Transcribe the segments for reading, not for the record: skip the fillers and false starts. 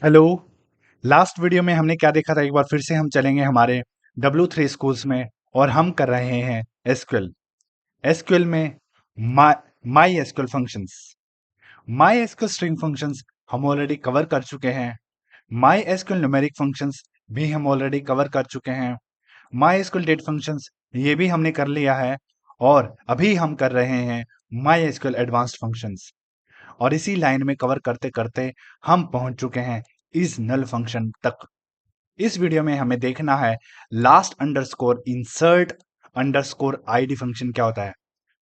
Hello. Last video में हमने क्या देखा था, एक बार फिर से हम चलेंगे हमारे W3 स्कूल्स में और हम कर रहे हैं एसक्यूएल। एसक्यूएल में my SQL functions, my SQL string functions हम ऑलरेडी कवर कर चुके हैं। माई एसक्यूएल न्यूमेरिक फंक्शंस भी हम ऑलरेडी कवर कर चुके हैं। माई एसक्यूएल डेट फंक्शंस ये भी हमने कर लिया है। और अभी हम कर रहे हैं माई एसक्यूएल एडवांस्ड फंक्शंस। और इसी लाइन में कवर करते करते हम पहुंच चुके हैं इस नल फंक्शन तक। इस वीडियो में हमें देखना है last underscore insert underscore ID function क्या होता है।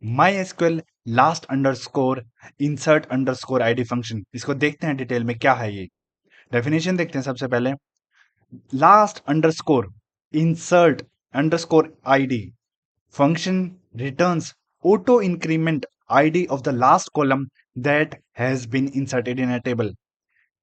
My SQL last underscore insert underscore ID function, इसको देखते हैं डिटेल में क्या है ये। डेफिनेशन देखते हैं सबसे पहले। Last underscore insert underscore ID function returns auto increment id of the last column that has been inserted in a table।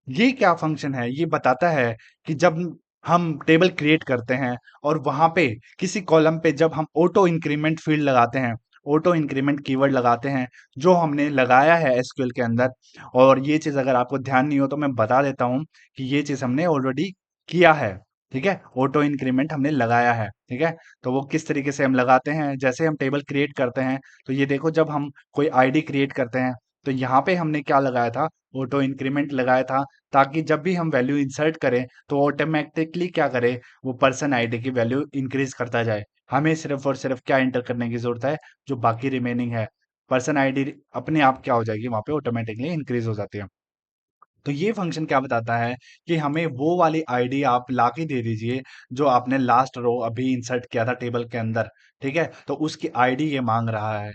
ये क्या फंक्शन है, ये बताता है कि जब हम टेबल क्रिएट करते हैं और वहां पे किसी कॉलम पे जब हम ऑटो इंक्रीमेंट फील्ड लगाते हैं, ऑटो इंक्रीमेंट कीवर्ड लगाते हैं जो हमने लगाया है एसक्यूएल के अंदर। और ये चीज अगर आपको ध्यान नहीं हो तो मैं बता देता हूं कि ये चीज हमने ऑलरेडी किया है। ठीक है, ऑटो इंक्रीमेंट हमने लगाया है। ठीक है, तो वो किस तरीके से हम लगाते हैं, जैसे हम टेबल क्रिएट करते हैं तो ये देखो, जब हम कोई आईडी क्रिएट करते हैं तो यहाँ पे हमने क्या लगाया था, ऑटो इंक्रीमेंट लगाया था, ताकि जब भी हम वैल्यू इंसर्ट करें तो ऑटोमेटिकली क्या करे, वो पर्सन आईडी की वैल्यू इंक्रीज करता जाए। हमें सिर्फ और सिर्फ क्या एंटर करने की जरूरत है, जो बाकी रिमेनिंग है, पर्सन आईडी अपने आप क्या हो जाएगी, वहां पे ऑटोमेटिकली इंक्रीज हो जाती है। तो ये फंक्शन क्या बताता है कि हमें वो वाली आईडी आप ला के दे दीजिए जो आपने लास्ट रो अभी इंसर्ट किया था टेबल के अंदर। ठीक है, तो उसकी आईडी ये मांग रहा है।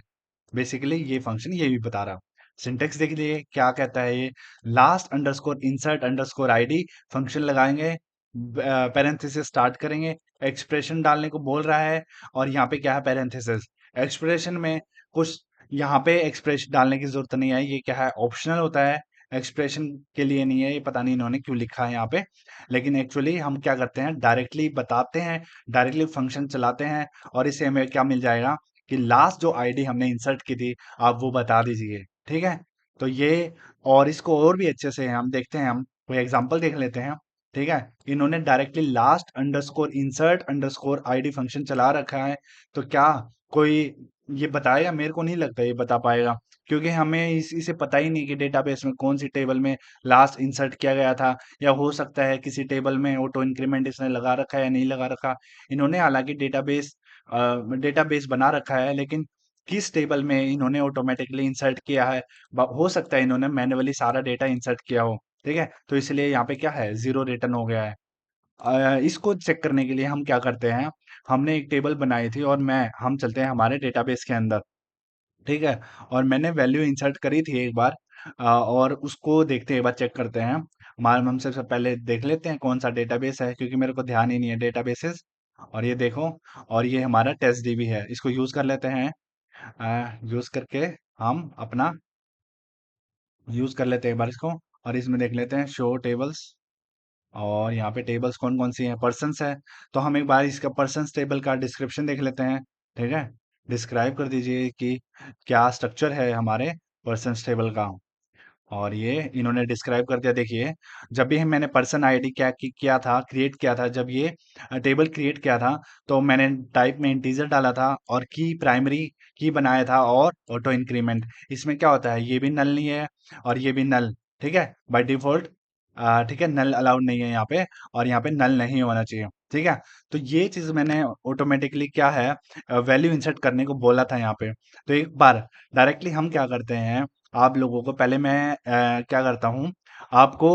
बेसिकली ये फंक्शन ये भी बता रहा। सिंटेक्स देख लीजिए क्या कहता है ये। Last underscore insert underscore ID function लगाएंगे, पैरेंथेसिस स्टार्ट करेंगे, एक्सप्रेशन डालने को बोल रहा है। और यहाँ पे क्या है, पैरेंथेसिस। एक्सप्रेशन में कुछ, यहाँ पे एक्सप्रेशन डालने की जरूरत नहीं है, ये क्या है, ऑप्शनल होता है। एक्सप्रेशन के लिए नहीं है, ये पता नहीं इन्होंने क्यों लिखा है यहाँ पे। लेकिन एक्चुअली हम क्या करते हैं, डायरेक्टली बताते हैं, डायरेक्टली फंक्शन चलाते हैं। और इससे हमें क्या मिल जाएगा कि लास्ट जो आईडी हमने इंसर्ट की थी आप वो बता दीजिए। ठीक है, तो ये, और इसको और भी अच्छे से हम देखते हैं, हम कोई एग्जांपल देख लेते हैं। ठीक है, इन्होंने directly last underscore insert underscore ID function चला रखा है। तो क्या कोई ये बताएगा? मेरे को नहीं लगता ये बता पाएगा, क्योंकि हमें इसे पता ही नहीं कि डेटाबेस में कौन सी टेबल में लास्ट इंसर्ट किया गया था। या हो सकता है किसी टेबल में ऑटो इंक्रीमेंट इसने लगा रखा है या नहीं लगा रखा। इन्होंने हालांकि डेटाबेस बना रखा है, लेकिन किस टेबल में इन्होंने ऑटोमेटिकली इंसर्ट किया है, हो सकता है इन्होंने मैन्युअली सारा डेटा इंसर्ट किया हो। ठीक है, तो इसलिए यहाँ पे क्या है, जीरो रिटर्न हो गया है। इसको चेक करने के लिए हम क्या करते हैं, हमने एक टेबल बनाई थी और हम चलते हैं हमारे डेटाबेस के अंदर। ठीक है, और मैंने वैल्यू इंसर्ट करी थी एक बार। और उसको देखते हैं, एक बार चेक करते हैं। हमारे हम सबसे पहले देख लेते हैं कौन सा डेटाबेस है, क्योंकि मेरे को ध्यान ही नहीं है डेटाबेसेस। और ये देखो, और ये हमारा टेस्ट डीबी है, इसको यूज कर लेते हैं। यूज करके हम अपना यूज कर लेते हैं एक बार इसको। और इसमें देख लेते हैं शो टेबल्स। और यहाँ पे टेबल्स कौन कौन सी हैं, पर्सन्स है। तो हम एक बार इसका पर्सन्स टेबल का डिस्क्रिप्शन देख लेते हैं। ठीक है, डिस्क्राइब कर दीजिए कि क्या स्ट्रक्चर है हमारे पर्सन्स टेबल का। और ये इन्होंने डिस्क्राइब कर दिया, देखिए। जब भी मैंने पर्सन आईडी किया था, क्रिएट किया था, जब ये टेबल क्रिएट किया था, तो मैंने टाइप में इंटीजर डाला था और की प्राइमरी की बनाया था और ऑटो इंक्रीमेंट। इसमें क्या होता है, ये भी नल नहीं है और ये भी नल। ठीक है, बाय डिफॉल्ट। ठीक है, नल अलाउड नहीं है यहाँ पे, और यहाँ पे नल नहीं होना चाहिए। ठीक है, तो ये चीज मैंने ऑटोमेटिकली क्या है, वैल्यू इंसर्ट करने को बोला था यहाँ पे। तो एक बार डायरेक्टली हम क्या करते हैं, आप लोगों को पहले मैं क्या करता हूँ, आपको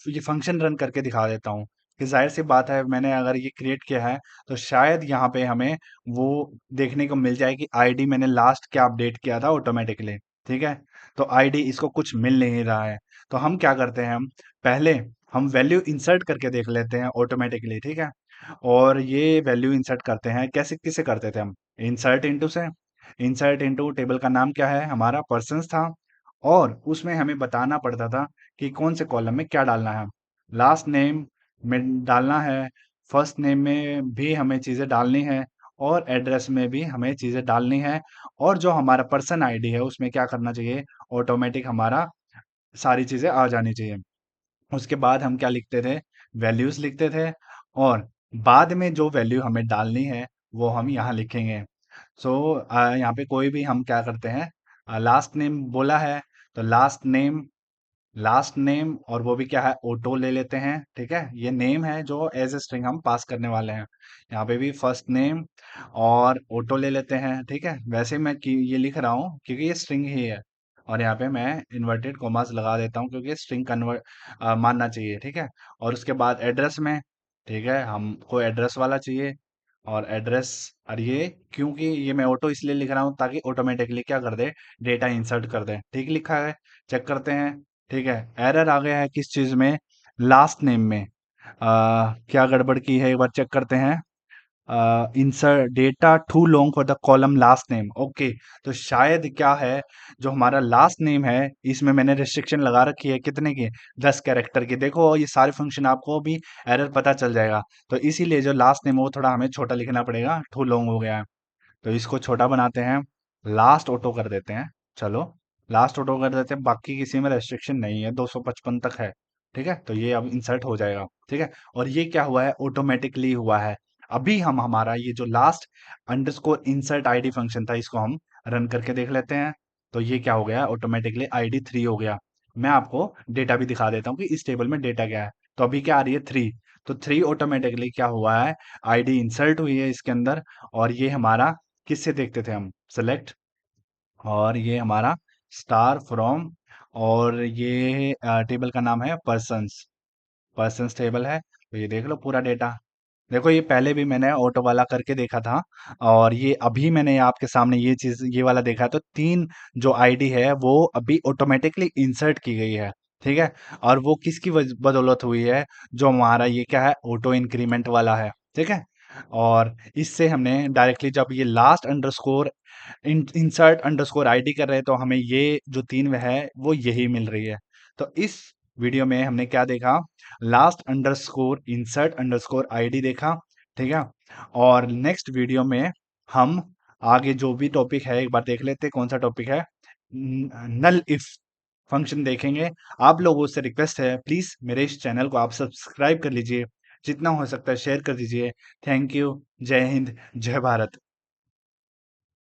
ये फंक्शन रन करके दिखा देता हूँ। कि जाहिर सी बात है, मैंने अगर ये क्रिएट किया है तो शायद यहाँ पे हमें वो देखने को मिल जाए कि आईडी मैंने लास्ट क्या अपडेट किया था ऑटोमेटिकली। ठीक है, तो आईडी इसको कुछ मिल नहीं रहा है। तो हम क्या करते हैं, हम पहले हम वैल्यू इंसर्ट करके देख लेते हैं ऑटोमेटिकली। ठीक है, और ये वैल्यू इंसर्ट करते हैं कैसे, किसे करते थे हम, इंसर्ट इनटू से। इंसर्ट इनटू टेबल का नाम क्या है हमारा, पर्सन्स था। और उसमें हमें बताना पड़ता था कि कौन से कॉलम में क्या डालना है। लास्ट नेम में डालना है, फर्स्ट नेम में भी हमें चीज़ें डालनी है, और एड्रेस में भी हमें चीज़ें डालनी है। और जो हमारा पर्सन आईडी है उसमें क्या करना चाहिए, ऑटोमेटिक हमारा सारी चीज़ें आ जानी चाहिए। उसके बाद हम क्या लिखते थे, वैल्यूज लिखते थे, और बाद में जो वैल्यू हमें डालनी है वो हम यहाँ लिखेंगे। सो यहाँ पे कोई भी हम क्या करते हैं, लास्ट नेम बोला है तो लास्ट नेम और वो भी क्या है, ऑटो ले लेते हैं। ठीक है, ये नेम है जो एज ए स्ट्रिंग हम पास करने वाले हैं। यहाँ पे भी फर्स्ट नेम और ऑटो ले लेते हैं। ठीक है, वैसे मैं ये लिख रहा हूँ क्योंकि ये स्ट्रिंग ही है, और यहाँ पे मैं इन्वर्टेड कॉमास लगा देता हूँ क्योंकि स्ट्रिंग कन्वर्ट मानना चाहिए। ठीक है, और उसके बाद एड्रेस में, ठीक है, हमको एड्रेस वाला चाहिए, और एड्रेस, और ये क्योंकि ये मैं ऑटो इसलिए लिख रहा हूँ ताकि ऑटोमेटिकली क्या कर दे, डेटा इंसर्ट कर दे। ठीक लिखा है, चेक करते हैं। ठीक है, एरर आ गया है किस चीज में, लास्ट नेम में। क्या गड़बड़ की है एक बार चेक करते हैं। Insert data too long for the column last name. Okay, तो शायद क्या है, जो हमारा लास्ट नेम है इसमें मैंने रिस्ट्रिक्शन लगा रखी है कितने की, 10 कैरेक्टर की। देखो ये सारे फंक्शन आपको भी एरर पता चल जाएगा, तो इसीलिए जो लास्ट नेम है वो थोड़ा हमें छोटा लिखना पड़ेगा, टू लॉन्ग हो गया है। तो इसको छोटा बनाते हैं, लास्ट ऑटो कर देते हैं। चलो, लास्ट ऑटो कर देते हैं, बाकी किसी में रेस्ट्रिक्शन नहीं है, 255 तक है। ठीक है, तो ये अब इंसर्ट हो जाएगा। ठीक है, और ये क्या हुआ है, ऑटोमेटिकली हुआ है। अभी हम हमारा ये जो last underscore insert ID function था इसको हम रन करके देख लेते हैं। तो ये क्या हो गया, ऑटोमेटिकली आईडी 3 हो गया। मैं आपको डेटा भी दिखा देता हूँ कि इस टेबल में डेटा क्या है। तो अभी क्या आ रही है, 3। तो 3 ऑटोमेटिकली क्या हुआ है, आईडी इंसर्ट हुई है इसके अंदर। और ये हमारा किससे देखते थे हम, सेलेक्ट, और ये हमारा स्टार फ्रॉम, और ये टेबल का नाम है पर्सन्स, पर्सन्स टेबल है। तो ये देख लो पूरा डेटा। देखो ये पहले भी मैंने ऑटो वाला करके देखा था, और ये अभी मैंने आपके सामने ये चीज ये वाला देखा है। तो 3 जो आईडी है वो अभी ऑटोमेटिकली इंसर्ट की गई है। ठीक है, और वो किसकी बदौलत हुई है, जो हमारा ये क्या है, ऑटो इंक्रीमेंट वाला है। ठीक है, और इससे हमने डायरेक्टली जब ये last underscore insert underscore ID कर रहे हैं तो हमें ये जो 3 है वो यही मिल रही है। तो इस वीडियो में हमने क्या देखा, last underscore insert underscore ID देखा। ठीक है, और नेक्स्ट वीडियो में हम आगे जो भी टॉपिक है एक बार देख लेते हैं, कौन सा टॉपिक है, नल इफ फंक्शन देखेंगे। आप लोगों से रिक्वेस्ट है, प्लीज मेरे इस चैनल को आप सब्सक्राइब कर लीजिए, जितना हो सकता है शेयर कर दीजिए। थैंक यू, जय हिंद, जय भारत।